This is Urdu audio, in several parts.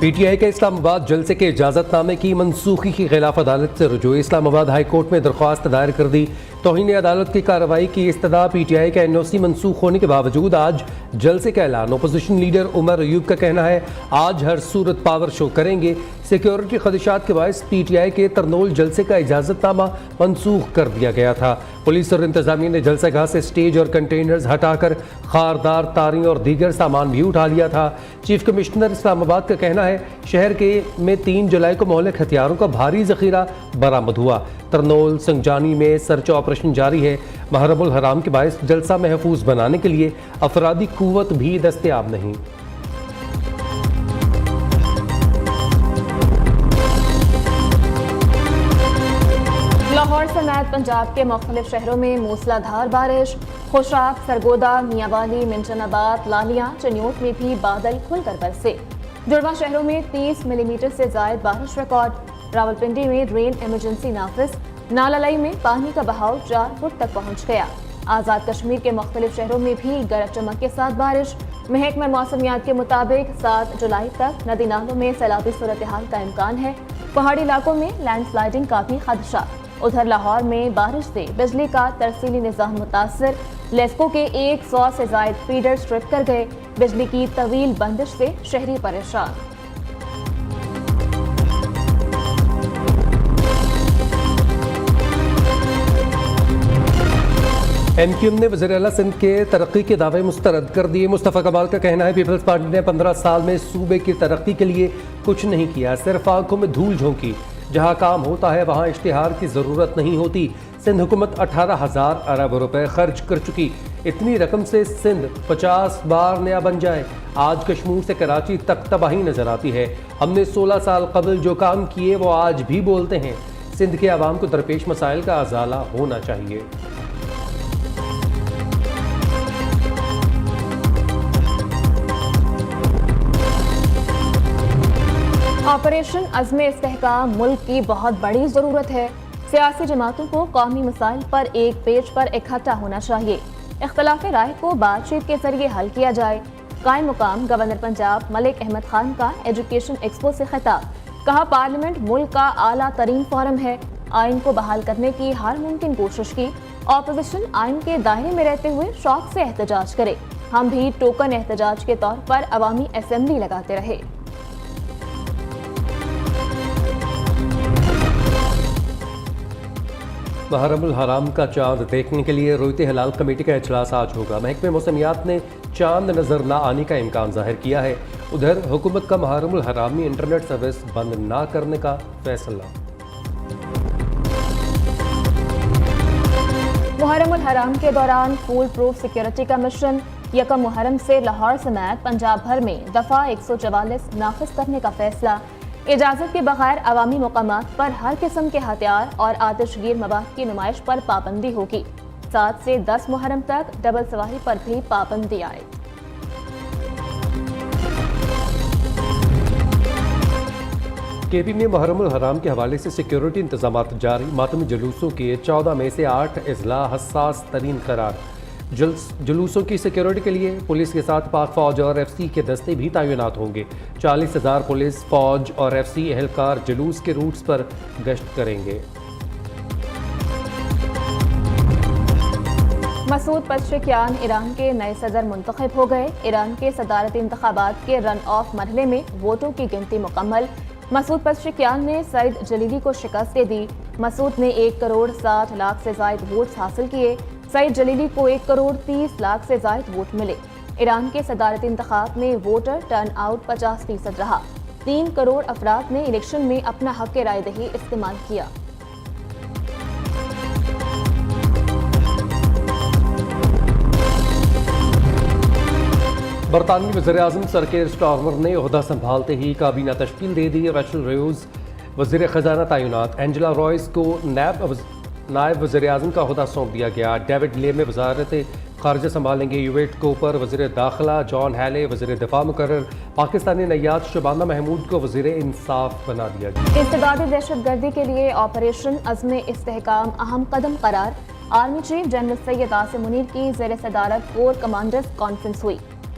پی ٹی آئی کے اسلام آباد جلسے کے اجازت نامے کی منسوخی کی خلاف عدالت سے رجوع۔ اسلام آباد ہائی کورٹ میں درخواست دائر کر دی۔ توہین عدالت کی کارروائی کی استدعا۔ پی ٹی آئی کا این او سی منسوخ ہونے کے باوجود آج جلسے کا اعلان۔ اپوزیشن لیڈر عمر ایوب کا کہنا ہے آج ہر صورت پاور شو کریں گے۔ سیکیورٹی خدشات کے باعث پی ٹی آئی کے ترنول جلسے کا اجازت نامہ منسوخ کر دیا گیا تھا۔ پولیس اور انتظامیہ نے جلسہ گاہ سے سٹیج اور کنٹینرز ہٹا کر خاردار تاریں اور دیگر سامان بھی اٹھا لیا تھا۔ چیف کمشنر اسلام آباد کا کہنا ہے شہر میں 3 جولائی کو مہلک ہتھیاروں کا بھاری ذخیرہ برآمد ہوا۔ ترنول سنگجانی میں سرچ آپریشن جاری ہے۔ محرم الحرام کے باعث جلسہ محفوظ بنانے کے لیے افرادی قوت بھی دستیاب نہیں۔ لاہور سمیت پنجاب کے مختلف شہروں میں موسلا دھار بارش۔ خوشاک، سرگودا، میاں والی، منشن آباد، لالیاں، چنیوٹ میں بھی بادل کھل کر برسے۔ جڑواں شہروں میں 30 ملی میٹر سے زائد بارش ریکارڈ۔ راولپنڈی میں رین ایمرجنسی نافذ۔ نالالائی میں پانی کا بہاؤ 4 فٹ تک پہنچ گیا۔ آزاد کشمیر کے مختلف شہروں میں بھی گرج چمک کے ساتھ بارش۔ محکمہ موسمیات کے مطابق 7 جولائی تک ندی نالوں میں سیلابی صورتحال کا امکان ہے۔ پہاڑی علاقوں میں لینڈ سلائیڈنگ کا بھی خدشہ۔ ادھر لاہور میں بارش سے بجلی کا ترسیلی نظام متاثر۔ لیسکو کے 100 سے زائد فیڈر سٹرپ کر گئے۔ بجلی کی طویل بندش سے شہری پریشان۔ ایم کیو ایم نے وزیر اعلیٰ سندھ کے ترقی کے دعوے مسترد کر دیے۔ مصطفیٰ کمال کا کہنا ہے پیپلز پارٹی نے 15 سال میں صوبے کی ترقی کے لیے کچھ نہیں کیا، صرف آنکھوں میں دھول جھونکی۔ جہاں کام ہوتا ہے وہاں اشتہار کی ضرورت نہیں ہوتی۔ سندھ حکومت 18,000 ارب روپے خرچ کر چکی۔ اتنی رقم سے سندھ 50 بار نیا بن جائے۔ آج کشمیر سے کراچی تک تباہی نظر آتی ہے۔ ہم نے 16 سال قبل جو کام کیے وہ آج بھی بولتے ہیں۔ سندھ کے عوام کو درپیش مسائل کا ازالہ ہونا چاہیے۔ آپریشن عزم استحکام ملک کی بہت بڑی ضرورت ہے۔ سیاسی جماعتوں کو قومی مسائل پر ایک پیج پر اکٹھا ہونا چاہیے۔ اختلاف رائے کو بات چیت کے ذریعے حل کیا جائے۔ قائم مقام گورنر پنجاب ملک احمد خان کا ایجوکیشن ایکسپو سے خطاب۔ کہا پارلیمنٹ ملک کا اعلیٰ ترین فورم ہے۔ آئین کو بحال کرنے کی ہر ممکن کوشش کی۔ اپوزیشن آئین کے دائرے میں رہتے ہوئے شوق سے احتجاج کرے۔ ہم بھی ٹوکن احتجاج کے طور پر عوامی اسمبلی لگاتے رہے۔ محرم الحرام کا چاند دیکھنے کے لیے رویت ہلال کمیٹی کا اجلاس آج ہوگا۔ محکمہ موسمیات نے چاند نظر نہ آنے کا امکان ظاہر کیا ہے۔ ادھر حکومت کا محرم الحرام میں انٹرنیٹ سروس بند نہ کرنے کا فیصلہ۔ محرم الحرام کے دوران فول پروف سیکیورٹی کا مشن۔ یکم محرم سے لاہور سمیت پنجاب بھر میں دفعہ 144 نافذ کرنے کا فیصلہ۔ اجازت کے بغیر عوامی مقامات پر ہر قسم کے ہتھیار اور آتش گیر مواد کی نمائش پر پابندی ہوگی۔ 7 سے 10 محرم تک ڈبل سواری پر بھی پابندی آئے۔ کے پی میں محرم الحرام کے حوالے سے سیکیورٹی انتظامات جاری۔ ماتمی جلوسوں کے 14 میں سے 8 اضلاع حساس ترین قرار۔ جلوسوں کی سیکیورٹی کے لیے پولیس کے ساتھ پاک فوج اور ایف سی کے دستے بھی تعینات ہوں گے۔ 40,000 پولیس فوج اور ایف سی اہلکار جلوس کے روٹس پر گشت کریں گے۔ مسعود پزشکیان ایران کے نئے صدر منتخب ہو گئے۔ ایران کے صدارتی انتخابات کے رن آف مرحلے میں ووٹوں کی گنتی مکمل۔ مسعود پزشکیان نے سعید جلیلی کو شکست دے دی۔ مسعود نے 1,60,00,000 سے زائد ووٹس حاصل کیے۔ سعید جلیلی کو 1,30,00,000 سے زائد ووٹ ملے۔ ایران کے صدارتی انتخاب میں ووٹر ٹرن آؤٹ 50% رہا۔ 3 کروڑ افراد نے الیکشن میں اپنا حق رائے دہی استعمال کیا۔ برطانوی وزیر اعظم سر کیئر سٹارمر نے عہدہ سنبھالتے ہی کابینہ تشکیل دے دی۔ ریچل ریوز وزیر خزانہ تعینات۔ اینجلا رائس کو نائب وزیر اعظم کا عہدہ سونپ دیا گیا۔ ڈیوڈ لے میں وزارت خارجہ سنبھالیں گے۔ یویٹ کوپر وزیر داخلہ، جان ہیلے وزیر دفاع مقرر۔ پاکستانی نیاد شبانہ محمود کو وزیر انصاف بنا دیا گیا۔ انسدادی دہشت گردی کے لیے آپریشن عزم استحکام اہم قدم قرار۔ Army chief general Syed Asim Munir کی زیر صدارت کور کمانڈرز کانفرنس ہوئی۔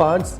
5